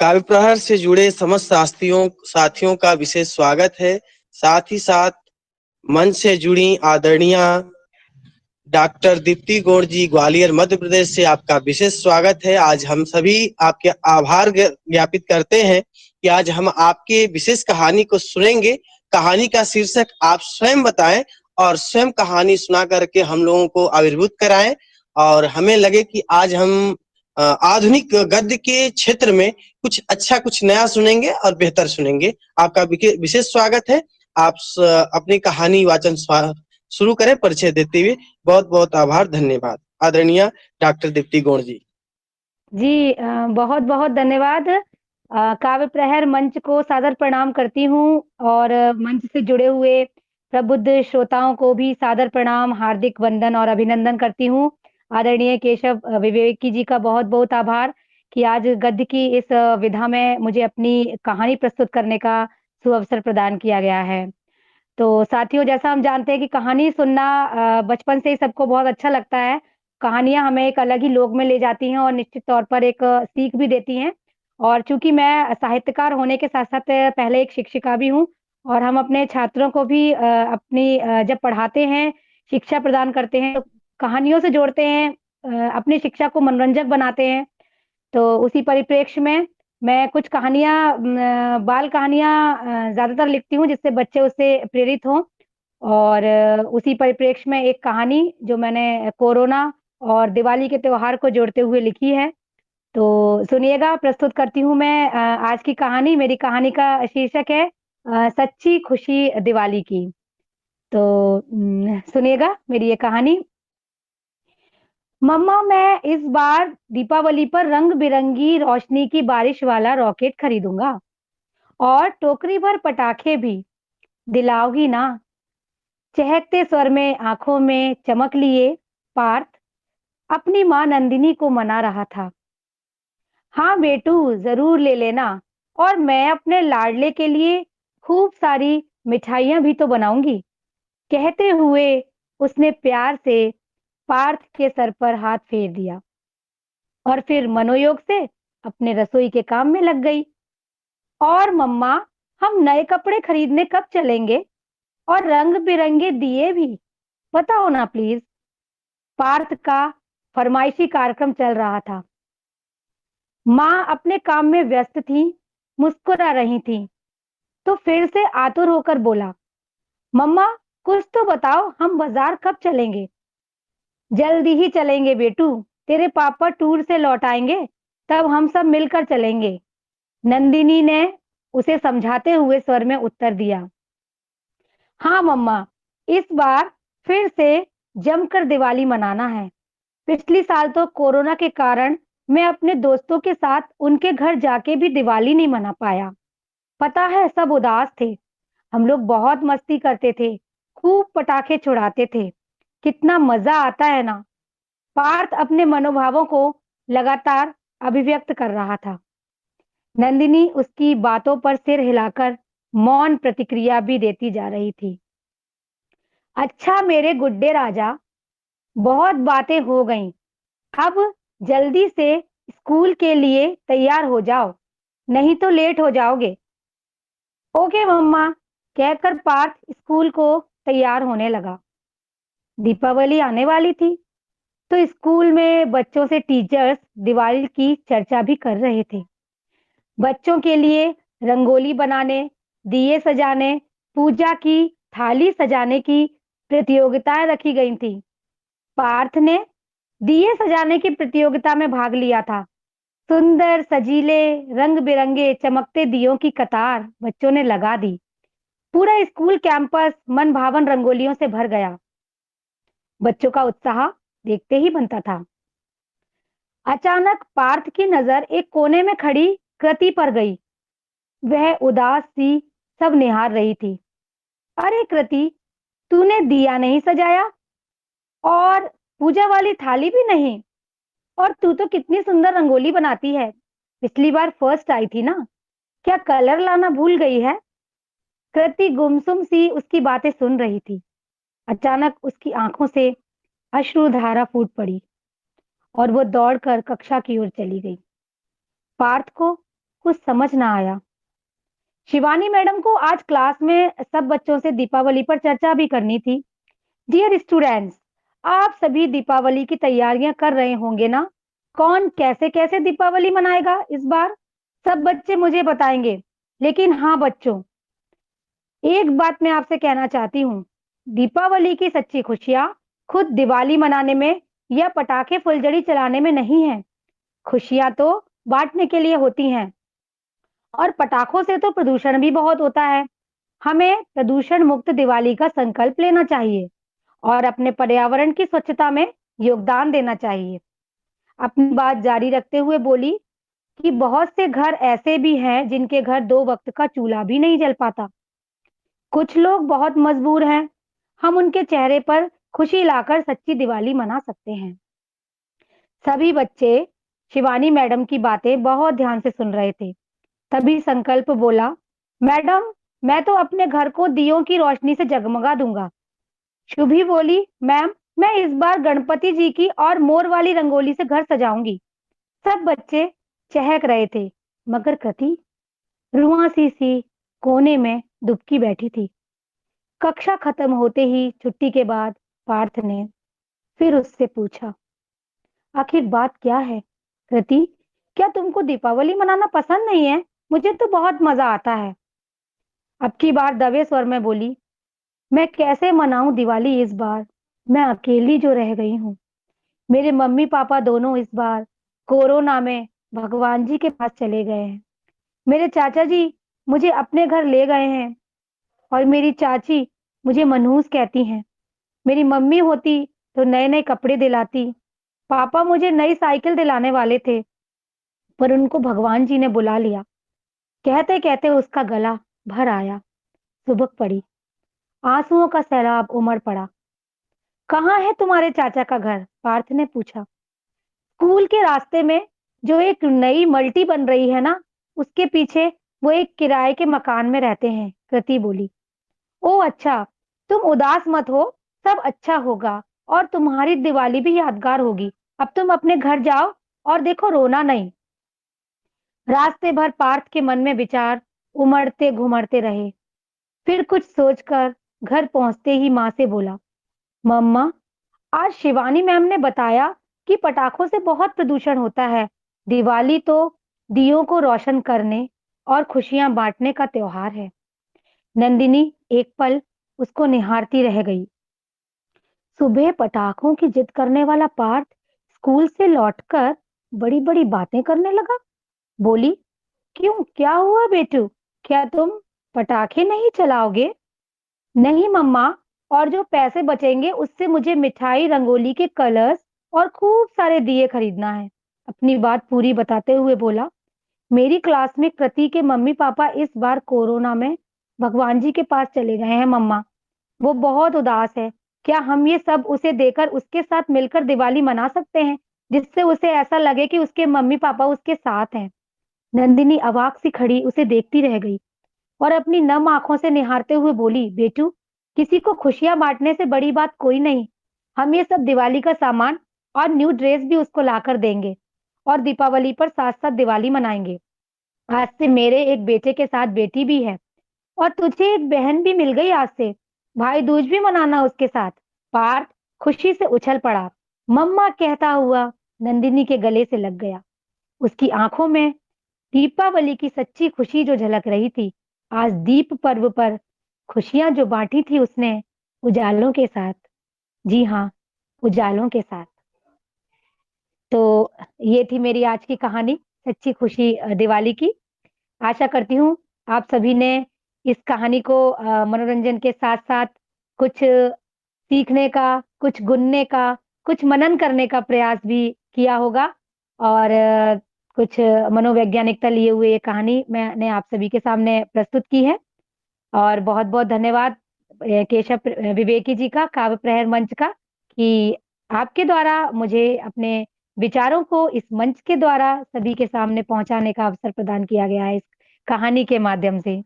काव्य प्रहर से जुड़े समस्त साथियों का विशेष स्वागत है। साथ ही साथ मंच से जुड़ी आदरणीय डॉक्टर दीप्ति गौड़ जी ग्वालियर मध्य प्रदेश से आपका विशेष स्वागत है। आज हम सभी आपके आभार ज्ञापित करते हैं कि आज हम आपके विशेष कहानी को सुनेंगे। कहानी का शीर्षक आप स्वयं बताएं और स्वयं कहानी सुना करके हम लोगों को आविर्भूत कराएं और हमें लगे कि आज हम आधुनिक गद्य के क्षेत्र में कुछ अच्छा कुछ नया सुनेंगे और बेहतर सुनेंगे। आपका विशेष स्वागत है। आप अपनी कहानी वाचन शुरू करें परिचय देते हुए। बहुत बहुत आभार, धन्यवाद आदरणीय डॉक्टर दीप्ति गौड़ जी। जी बहुत बहुत धन्यवाद। काव्य प्रहर मंच को सादर प्रणाम करती हूँ और मंच से जुड़े हुए प्रबुद्ध श्रोताओं को भी सादर प्रणाम, हार्दिक वंदन और अभिनंदन करती हूँ। आदरणीय केशव विवेकी जी का बहुत बहुत आभार कि आज गद्य की इस विधा में मुझे अपनी कहानी प्रस्तुत करने का सुअवसर प्रदान किया गया है। तो साथियों, जैसा हम जानते हैं कि कहानी सुनना बचपन से ही सबको बहुत अच्छा लगता है। कहानियां हमें एक अलग ही लोक में ले जाती हैं और निश्चित तौर पर एक सीख भी देती हैं। और चूंकि मैं साहित्यकार होने के साथ साथ पहले एक शिक्षिका भी हूँ और हम अपने छात्रों को भी जब पढ़ाते हैं, शिक्षा प्रदान करते हैं, तो कहानियों से जोड़ते हैं, अपनी शिक्षा को मनोरंजक बनाते हैं। तो उसी परिप्रेक्ष्य में मैं कुछ कहानियाँ, बाल कहानियाँ ज़्यादातर लिखती हूँ जिससे बच्चे उससे प्रेरित हों। और उसी परिप्रेक्ष्य में एक कहानी जो मैंने कोरोना और दिवाली के त्योहार को जोड़ते हुए लिखी है। तो सुनिएगा, प्रस्तुत करती हूँ मैं आज की कहानी। मेरी कहानी का शीर्षक है सच्ची खुशी दिवाली की। तो सुनिएगा मेरी ये कहानी। मम्मा, मैं इस बार दीपावली पर रंग बिरंगी रोशनी की बारिश वाला रॉकेट खरीदूंगा और टोकरी भर पटाखे भी। दिलाओगी ना? चहकते स्वर में आंखों में चमक लिए पार्थ अपनी मां नंदिनी को मना रहा था। हाँ बेटू, जरूर ले लेना, और मैं अपने लाडले के लिए खूब सारी मिठाइयां भी तो बनाऊंगी। कहते हुए उसने प्यार से पार्थ के सर पर हाथ फेर दिया और फिर मनोयोग से अपने रसोई के काम में लग गई। और मम्मा, हम नए कपड़े खरीदने कब चलेंगे? और रंग बिरंगे दिए भी, बताओ ना प्लीज। पार्थ का फरमाइशी कार्यक्रम चल रहा था। माँ अपने काम में व्यस्त थी, मुस्कुरा रही थी। तो फिर से आतुर होकर बोला, मम्मा कुछ तो बताओ, हम बाजार कब चलेंगे? जल्दी ही चलेंगे बेटू, तेरे पापा टूर से लौट आएंगे, तब हम सब मिलकर चलेंगे। नंदिनी ने उसे समझाते हुए स्वर में उत्तर दिया। हाँ मम्मा, इस बार फिर से जमकर दिवाली मनाना है। पिछली साल तो कोरोना के कारण मैं अपने दोस्तों के साथ उनके घर जाके भी दिवाली नहीं मना पाया। पता है, सब उदास थे। हम लोग बहुत मस्ती करते थे, खूब पटाखे छुड़ाते थे। कितना मजा आता है ना। पार्थ अपने मनोभावों को लगातार अभिव्यक्त कर रहा था। नंदिनी उसकी बातों पर सिर हिलाकर मौन प्रतिक्रिया भी देती जा रही थी। अच्छा मेरे गुड्डे राजा, बहुत बातें हो गईं। अब जल्दी से स्कूल के लिए तैयार हो जाओ, नहीं तो लेट हो जाओगे। ओके मम्मा, कहकर पार्थ स्कूल को तैयार होने लगा। दीपावली आने वाली थी तो स्कूल में बच्चों से टीचर्स दिवाली की चर्चा भी कर रहे थे। बच्चों के लिए रंगोली बनाने, दिए सजाने, पूजा की थाली सजाने की प्रतियोगिताएं रखी गई थी। पार्थ ने दिए सजाने की प्रतियोगिता में भाग लिया था। सुंदर सजीले रंग बिरंगे चमकते दियों की कतार बच्चों ने लगा दी। पूरा स्कूल कैंपस मन भावन रंगोलियों से भर गया। बच्चों का उत्साह देखते ही बनता था। अचानक पार्थ की नजर एक कोने में खड़ी कृति पर गई। वह उदास सी सब निहार रही थी। अरे कृति, तूने दिया नहीं सजाया और पूजा वाली थाली भी नहीं, और तू तो कितनी सुंदर रंगोली बनाती है। पिछली बार फर्स्ट आई थी ना, क्या कलर लाना भूल गई है? कृति गुमसुम सी उसकी बातें सुन रही थी। अचानक उसकी आंखों से अश्रुधारा फूट पड़ी और वो दौड़कर कक्षा की ओर चली गई। पार्थ को कुछ समझ ना आया। शिवानी मैडम को आज क्लास में सब बच्चों से दीपावली पर चर्चा भी करनी थी। डियर स्टूडेंट्स, आप सभी दीपावली की तैयारियां कर रहे होंगे ना? कौन कैसे कैसे दीपावली मनाएगा इस बार? सब बच्चे मुझे बताएंगे। लेकिन हाँ बच्चों, एक बात मैं आपसे कहना चाहती हूँ। दीपावली की सच्ची खुशियाँ खुद दिवाली मनाने में या पटाखे फुलझड़ी चलाने में नहीं है। खुशियाँ तो बांटने के लिए होती हैं। और पटाखों से तो प्रदूषण भी बहुत होता है। हमें प्रदूषण मुक्त दिवाली का संकल्प लेना चाहिए और अपने पर्यावरण की स्वच्छता में योगदान देना चाहिए। अपनी बात जारी रखते हुए बोली कि बहुत से घर ऐसे भी हैं जिनके घर 2 वक्त का चूल्हा भी नहीं जल पाता। कुछ लोग बहुत मजबूर हैं। हम उनके चेहरे पर खुशी लाकर सच्ची दिवाली मना सकते हैं। सभी बच्चे शिवानी मैडम की बातें बहुत ध्यान से सुन रहे थे। तभी संकल्प बोला, मैडम, मैं तो अपने घर को दियों की रोशनी से जगमगा दूंगा। शुभी बोली, मैम, मैं इस बार गणपति जी की और मोर वाली रंगोली से घर सजाऊंगी। सब बच्चे चहक रहे थे, मगर कृति रुआंसी सी कोने में दुबकी बैठी थी। कक्षा खत्म होते ही छुट्टी के बाद पार्थ ने फिर उससे पूछा, आखिर बात क्या है? कृति, क्या तुमको दीपावली मनाना पसंद नहीं है? मुझे तो बहुत मजा आता है। अब की बार दबे स्वर में बोली, मैं कैसे मनाऊं दिवाली इस बार? मैं अकेली जो रह गई हूँ। मेरे मम्मी पापा दोनों इस बार कोरोना में भगवान जी के पास चले गए हैं। मेरे चाचा जी मुझे अपने घर ले गए हैं और मेरी चाची मुझे मनहूस कहती हैं। मेरी मम्मी होती तो नए नए कपड़े दिलाती। पापा मुझे नई साइकिल दिलाने वाले थे, पर उनको भगवान जी ने बुला लिया। कहते कहते उसका गला भर आया। सुबह पड़ी, आंसुओं का सैलाब उमड़ पड़ा। कहाँ है तुम्हारे चाचा का घर? पार्थ ने पूछा। स्कूल के रास्ते में जो एक नई मल्टी बन रही है ना, उसके पीछे वो एक किराए के मकान में रहते हैं, कृति बोली। ओह अच्छा, तुम उदास मत हो, सब अच्छा होगा और तुम्हारी दिवाली भी यादगार होगी। अब तुम अपने घर जाओ और देखो, रोना नहीं। रास्ते भर पार्थ के मन में विचार उमड़ते घुमड़ते रहे। फिर कुछ सोचकर घर पहुंचते ही माँ से बोला, मम्मा, आज शिवानी मैम ने बताया कि पटाखों से बहुत प्रदूषण होता है। दिवाली तो दियों को रोशन करने और खुशियां बांटने का त्योहार है। नंदिनी एक पल उसको निहारती रह गई। सुबह पटाखों की जिद करने वाला पार्थ स्कूल से लौटकर बड़ी बड़ी बातें करने लगा। बोली, क्यों, क्या हुआ बेटू? क्या तुम पटाखे नहीं चलाओगे? नहीं मम्मा, और जो पैसे बचेंगे उससे मुझे मिठाई, रंगोली के कलर्स और खूब सारे दिए खरीदना है। अपनी बात पूरी बताते हुए बोला, मेरी क्लास में कृति के मम्मी पापा इस बार कोरोना में भगवान जी के पास चले गए हैं मम्मा। वो बहुत उदास है। क्या हम ये सब उसे देकर उसके साथ मिलकर दिवाली मना सकते हैं, जिससे उसे ऐसा लगे कि उसके मम्मी पापा उसके साथ हैं? नंदिनी अवाक सी खड़ी उसे देखती रह गई और अपनी नम आंखों से निहारते हुए बोली, बेटू, किसी को खुशियां बांटने से बड़ी बात कोई नहीं। हम ये सब दिवाली का सामान और न्यू ड्रेस भी उसको लाकर देंगे और दीपावली पर साथ साथ दिवाली मनाएंगे। आज से मेरे एक बेटे के साथ बेटी भी है और तुझे एक बहन भी मिल गई आज से। भाई दूज भी मनाना उसके साथ। पार्थ खुशी से उछल पड़ा। मम्मा कहता हुआ नंदिनी के गले से लग गया। उसकी आंखों में दीपावली की सच्ची खुशी जो झलक रही थी। आज दीप पर्व पर खुशियां जो बांटी थी उसने उजालों के साथ। जी हाँ, उजालों के साथ। तो ये थी मेरी आज की कहानी, सच्ची खुशी दिवाली की। आशा करती हूँ आप सभी ने इस कहानी को मनोरंजन के साथ साथ कुछ सीखने का, कुछ गुनने का, कुछ मनन करने का प्रयास भी किया होगा और कुछ मनोवैज्ञानिकता लिए हुए ये कहानी मैंने आप सभी के सामने प्रस्तुत की है। और बहुत-बहुत धन्यवाद केशव विवेकी जी का, काव्य प्रहर मंच का, कि आपके द्वारा मुझे अपने विचारों को इस मंच के द्वारा सभी के सामने पहुंचाने का अवसर प्रदान किया गया है इस कहानी के माध्यम से।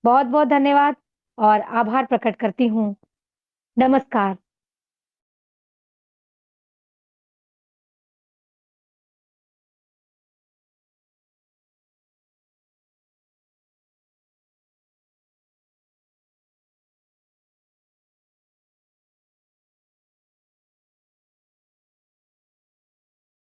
बहुत-बहुत धन्यवाद और आभार प्रकट करती हूँ। नमस्कार।